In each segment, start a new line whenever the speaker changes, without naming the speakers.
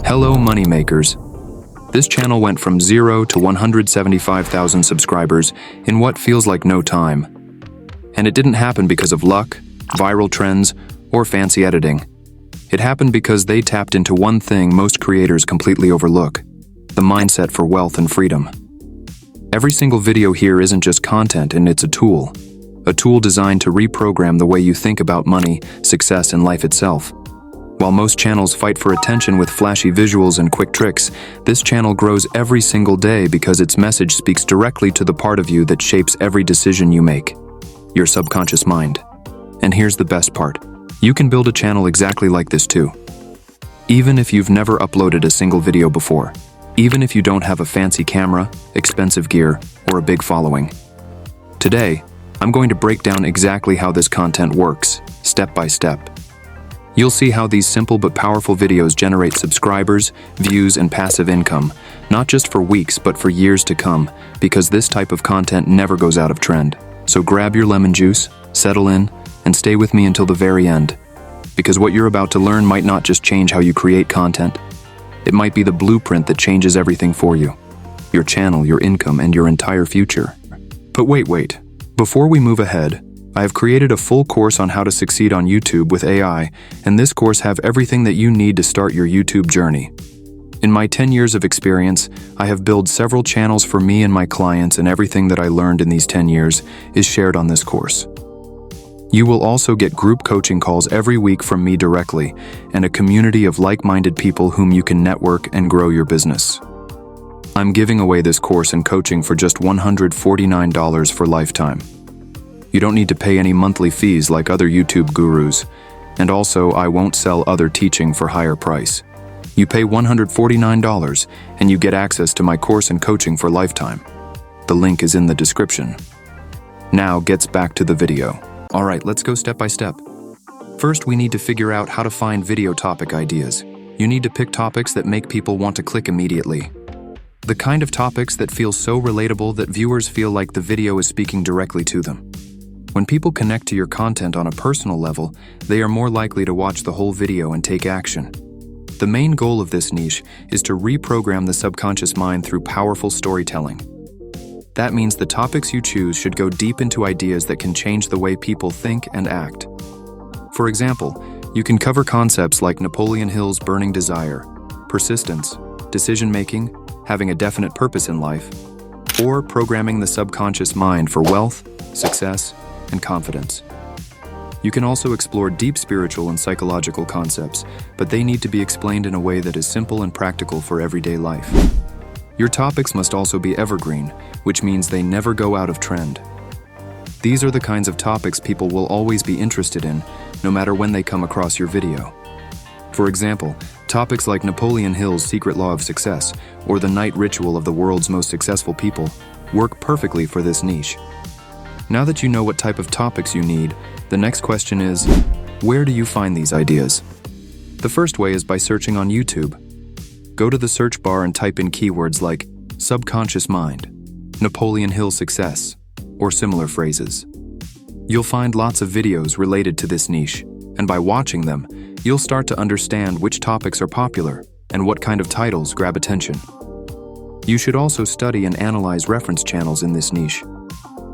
Hello, moneymakers. This channel went from 0 to 175,000 subscribers in what feels like no time. And it didn't happen because of luck, viral trends, or fancy editing. It happened because they tapped into one thing most creators completely overlook: the mindset for wealth and freedom. Every single video here isn't just content, and it's a tool designed to reprogram the way you think about money, success, and life itself. While most channels fight for attention with flashy visuals and quick tricks, this channel grows every single day because its message speaks directly to the part of you that shapes every decision you make: your subconscious mind. And here's the best part: you can build a channel exactly like this too. Even if you've never uploaded a single video before, even if you don't have a fancy camera, expensive gear, or a big following. Today, I'm going to break down exactly how this content works, step by step. You'll see how these simple but powerful videos generate subscribers, views, and passive income, not just for weeks but for years to come, because this type of content never goes out of trend. So grab your lemon juice, settle in, and stay with me until the very end. Because what you're about to learn might not just change how you create content. It might be the blueprint that changes everything for you: your channel, your income, and your entire future. But wait. Before we move ahead, I have created a full course on how to succeed on YouTube with AI, and this course have everything that you need to start your YouTube journey. In my 10 years of experience, I have built several channels for me and my clients, and everything that I learned in these 10 years is shared on this course. You will also get group coaching calls every week from me directly, and a community of like-minded people whom you can network and grow your business. I'm giving away this course and coaching for just $149 for lifetime. You don't need to pay any monthly fees like other YouTube gurus, and also I won't sell other teaching for higher price. You pay $149 and you get access to my course and coaching for lifetime. The link is in the description. Now gets back to the video. Alright, let's go step by step. First, we need to figure out how to find video topic ideas. You need to pick topics that make people want to click immediately. The kind of topics that feel so relatable that viewers feel like the video is speaking directly to them. When people connect to your content on a personal level, they are more likely to watch the whole video and take action. The main goal of this niche is to reprogram the subconscious mind through powerful storytelling. That means the topics you choose should go deep into ideas that can change the way people think and act. For example, you can cover concepts like Napoleon Hill's burning desire, persistence, decision-making, having a definite purpose in life, or programming the subconscious mind for wealth, success, and confidence. You can also explore deep spiritual and psychological concepts, but they need to be explained in a way that is simple and practical for everyday life. Your topics must also be evergreen, which means they never go out of trend. These are the kinds of topics people will always be interested in, no matter when they come across your video. For example, topics like Napoleon Hill's secret law of success or the night ritual of the world's most successful people work perfectly for this niche. Now that you know what type of topics you need, the next question is, where do you find these ideas? The first way is by searching on YouTube. Go to the search bar and type in keywords like subconscious mind, Napoleon Hill success, or similar phrases. You'll find lots of videos related to this niche, and by watching them, you'll start to understand which topics are popular and what kind of titles grab attention. You should also study and analyze reference channels in this niche.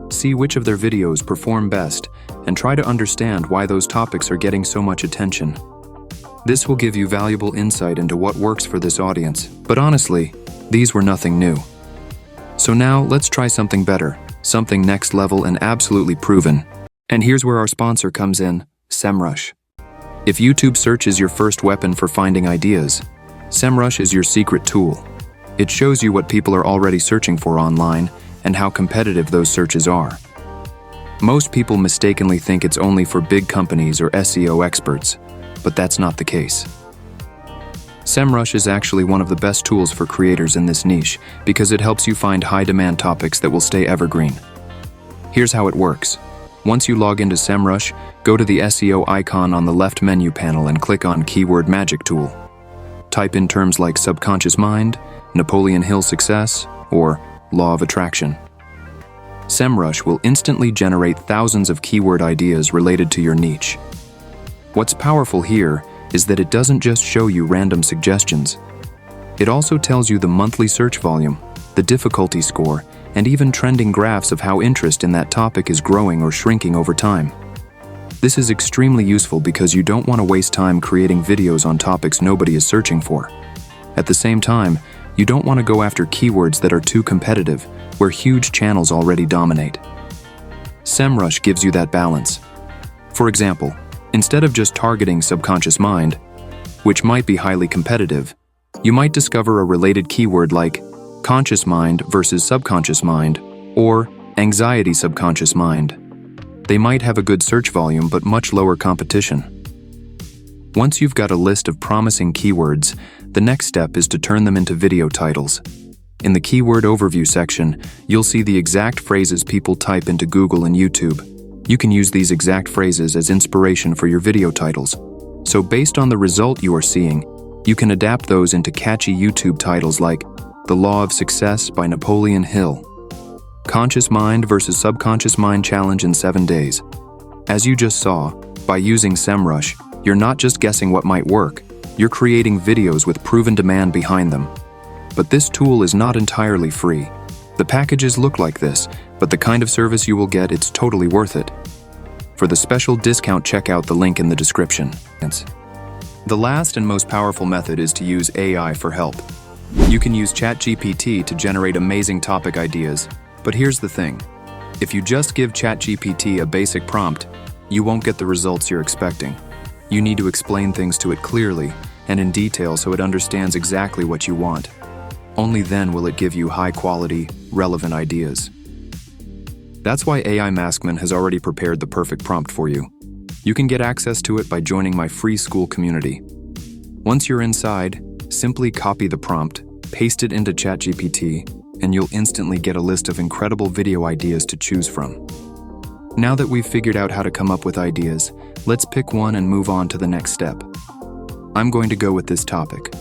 See which of their videos perform best and try to understand why those topics are getting so much attention. This will give you valuable insight into what works for this audience, but honestly, these were nothing new. So now let's try something better, something next level and absolutely proven. And here's where our sponsor comes in, SEMrush. If YouTube search is your first weapon for finding ideas, SEMrush is your secret tool. It shows you what people are already searching for online and how competitive those searches are. Most people mistakenly think it's only for big companies or SEO experts, but that's not the case. SEMrush is actually one of the best tools for creators in this niche because it helps you find high-demand topics that will stay evergreen. Here's how it works. Once you log into SEMrush, go to the SEO icon on the left menu panel and click on Keyword Magic Tool. Type in terms like subconscious mind, Napoleon Hill success, or law of attraction. SEMrush will instantly generate thousands of keyword ideas related to your niche. What's powerful here is that it doesn't just show you random suggestions, It also tells you the monthly search volume, the difficulty score, and even trending graphs of how interest in that topic is growing or shrinking over time. This is extremely useful because you don't want to waste time creating videos on topics nobody is searching for. At the same time, you don't want to go after keywords that are too competitive, where huge channels already dominate. SEMrush gives you that balance. For example, instead of just targeting subconscious mind, which might be highly competitive, you might discover a related keyword like conscious mind versus subconscious mind, or anxiety subconscious mind. They might have a good search volume but much lower competition. Once you've got a list of promising keywords, the next step is to turn them into video titles. In the keyword overview section, you'll see the exact phrases people type into Google and YouTube. You can use these exact phrases as inspiration for your video titles. So based on the result you are seeing, you can adapt those into catchy YouTube titles like The Law of Success by Napoleon Hill, Conscious Mind versus Subconscious Mind Challenge in 7 Days. As you just saw, by using SEMrush, you're not just guessing what might work, you're creating videos with proven demand behind them. But this tool is not entirely free. The packages look like this, but the kind of service you will get, it's totally worth it. For the special discount, check out the link in the description. The last and most powerful method is to use AI for help. You can use ChatGPT to generate amazing topic ideas, but here's the thing. If you just give ChatGPT a basic prompt, you won't get the results you're expecting. You need to explain things to it clearly and in detail so it understands exactly what you want. Only then will it give you high-quality, relevant ideas. That's why AI Maskman has already prepared the perfect prompt for you. You can get access to it by joining my free school community. Once you're inside, simply copy the prompt, paste it into ChatGPT, and you'll instantly get a list of incredible video ideas to choose from. Now that we've figured out how to come up with ideas, let's pick one and move on to the next step. I'm going to go with this topic.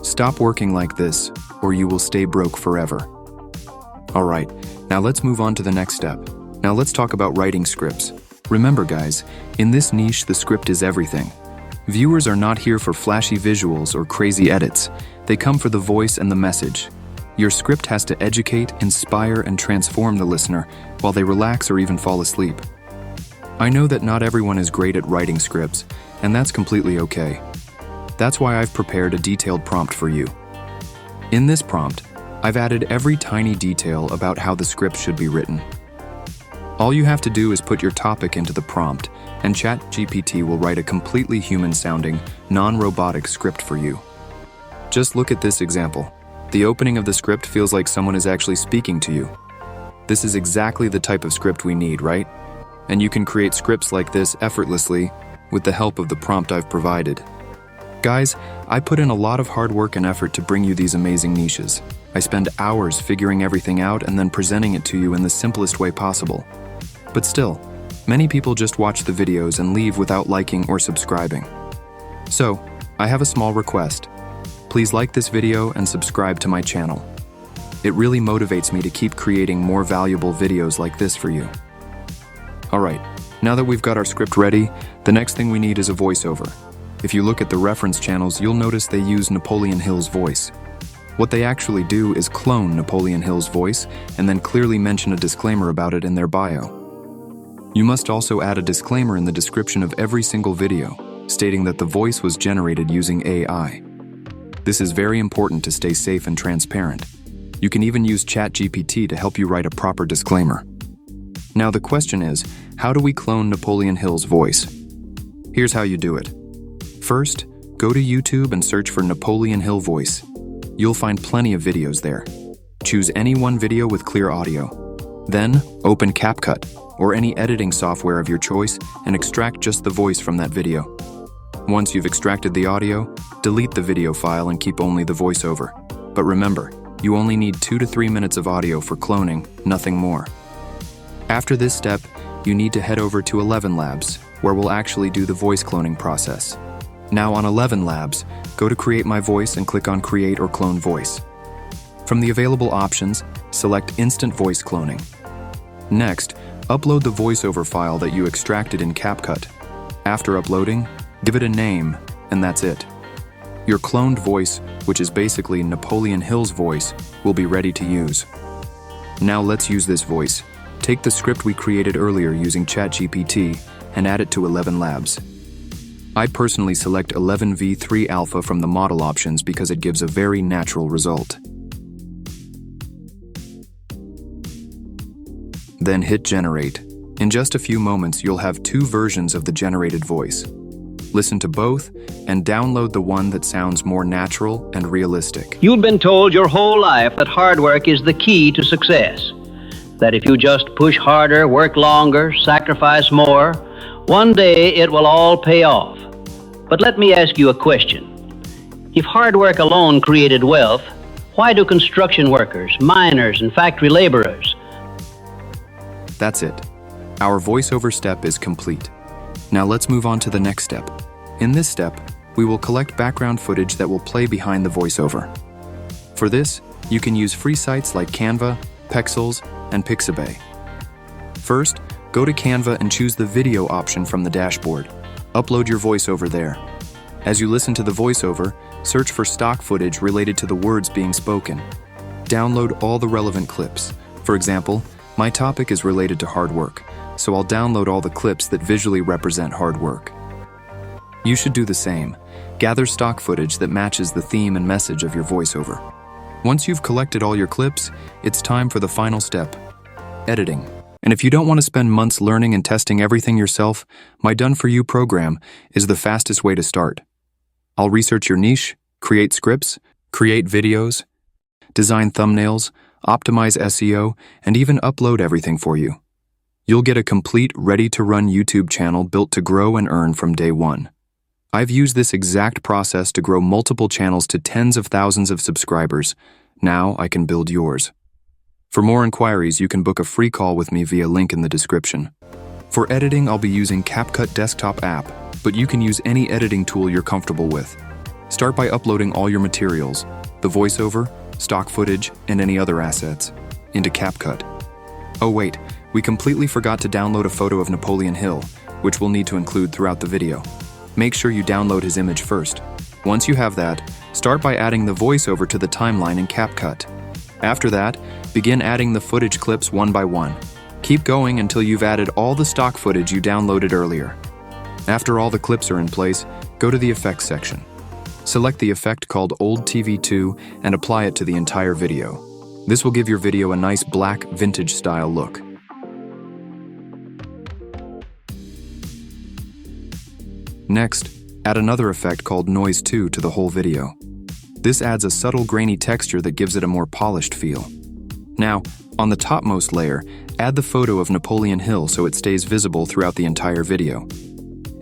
Stop working like this, or you will stay broke forever. Alright, now let's move on to the next step. Now let's talk about writing scripts. Remember guys, in this niche the script is everything. Viewers are not here for flashy visuals or crazy edits. They come for the voice and the message. Your script has to educate, inspire, and transform the listener while they relax or even fall asleep. I know that not everyone is great at writing scripts, and that's completely okay. That's why I've prepared a detailed prompt for you. In this prompt, I've added every tiny detail about how the script should be written. All you have to do is put your topic into the prompt, and ChatGPT will write a completely human-sounding, non-robotic script for you. Just look at this example. The opening of the script feels like someone is actually speaking to you. This is exactly the type of script we need, right? And you can create scripts like this effortlessly with the help of the prompt I've provided. Guys, I put in a lot of hard work and effort to bring you these amazing niches. I spend hours figuring everything out and then presenting it to you in the simplest way possible. But still, many people just watch the videos and leave without liking or subscribing. So, I have a small request. Please like this video and subscribe to my channel. It really motivates me to keep creating more valuable videos like this for you. Alright, now that we've got our script ready, the next thing we need is a voiceover. If you look at the reference channels, you'll notice they use Napoleon Hill's voice. What they actually do is clone Napoleon Hill's voice and then clearly mention a disclaimer about it in their bio. You must also add a disclaimer in the description of every single video, stating that the voice was generated using AI. This is very important to stay safe and transparent. You can even use ChatGPT to help you write a proper disclaimer. Now the question is, how do we clone Napoleon Hill's voice? Here's how you do it. First, go to YouTube and search for Napoleon Hill voice. You'll find plenty of videos there. Choose any one video with clear audio. Then, open CapCut or any editing software of your choice and extract just the voice from that video. Once you've extracted the audio, delete the video file and keep only the voiceover. But remember, you only need 2 to 3 minutes of audio for cloning, nothing more. After this step, you need to head over to 11 Labs, where we'll actually do the voice cloning process. Now on 11 Labs, go to Create My Voice and click on Create or Clone Voice. From the available options, select Instant Voice Cloning. Next, upload the voiceover file that you extracted in CapCut. After uploading, give it a name, and that's it. Your cloned voice which is basically Napoleon Hill's voice, will be ready to use. Now let's use this voice. Take the script we created earlier using ChatGPT and add it to 11 Labs. I personally select 11v3 Alpha from the model options because it gives a very natural result. Then hit generate. In just a few moments, you'll have 2 versions of the generated voice. Listen to both and download the one that sounds more natural and realistic.
You've been told your whole life that hard work is the key to success. That if you just push harder, work longer, sacrifice more, one day it will all pay off. But let me ask you a question. If hard work alone created wealth, why do construction workers, miners, and factory laborers?
That's it. Our voiceover step is complete. Now let's move on to the next step. In this step, we will collect background footage that will play behind the voiceover. For this, you can use free sites like Canva, Pexels, and Pixabay. First, go to Canva and choose the video option from the dashboard. Upload your voiceover there. As you listen to the voiceover, search for stock footage related to the words being spoken. Download all the relevant clips. For example, my topic is related to hard work, so I'll download all the clips that visually represent hard work. You should do the same. Gather stock footage that matches the theme and message of your voiceover. Once you've collected all your clips, it's time for the final step, editing. And if you don't want to spend months learning and testing everything yourself, my done-for-you program is the fastest way to start. I'll research your niche, create scripts, create videos, design thumbnails, optimize SEO, and even upload everything for you. You'll get a complete, ready-to-run YouTube channel built to grow and earn from day one. I've used this exact process to grow multiple channels to tens of thousands of subscribers. Now I can build yours. For more inquiries, you can book a free call with me via link in the description. For editing, I'll be using CapCut desktop app, but you can use any editing tool you're comfortable with. Start by uploading all your materials, the voiceover, stock footage, and any other assets, into CapCut. Oh wait, we completely forgot to download a photo of Napoleon Hill, which we'll need to include throughout the video. Make sure you download his image first. Once you have that, start by adding the voiceover to the timeline in CapCut. After that, begin adding the footage clips one by one. Keep going until you've added all the stock footage you downloaded earlier. After all the clips are in place, go to the effects section. Select the effect called Old TV 2 and apply it to the entire video. This will give your video a nice black vintage style look. Next, add another effect called Noise 2 to the whole video. This adds a subtle grainy texture that gives it a more polished feel. Now, on the topmost layer, add the photo of Napoleon Hill so it stays visible throughout the entire video.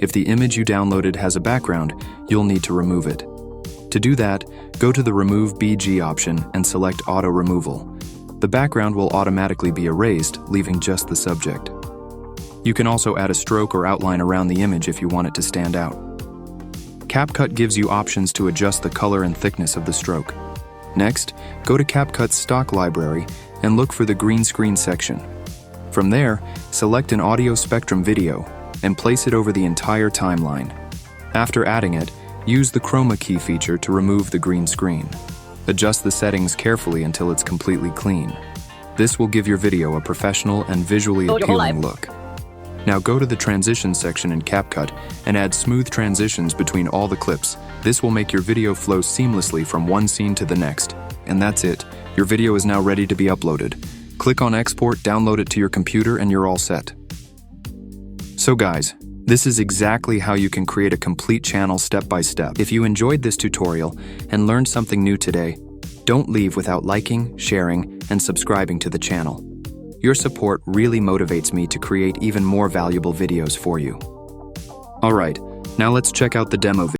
If the image you downloaded has a background, you'll need to remove it. To do that, go to the Remove BG option and select Auto Removal. The background will automatically be erased, leaving just the subject. You can also add a stroke or outline around the image if you want it to stand out. CapCut gives you options to adjust the color and thickness of the stroke. Next, go to CapCut's stock library and look for the green screen section. From there, select an audio spectrum video and place it over the entire timeline. After adding it, use the chroma key feature to remove the green screen. Adjust the settings carefully until it's completely clean. This will give your video a professional and visually appealing look. Now go to the transitions section in CapCut and add smooth transitions between all the clips. This will make your video flow seamlessly from one scene to the next. And that's it. Your video is now ready to be uploaded. Click on Export, download it to your computer, and you're all set. So guys, this is exactly how you can create a complete channel step by step. If you enjoyed this tutorial and learned something new today, don't leave without liking, sharing, and subscribing to the channel. Your support really motivates me to create even more valuable videos for you. Alright, now let's check out the demo video.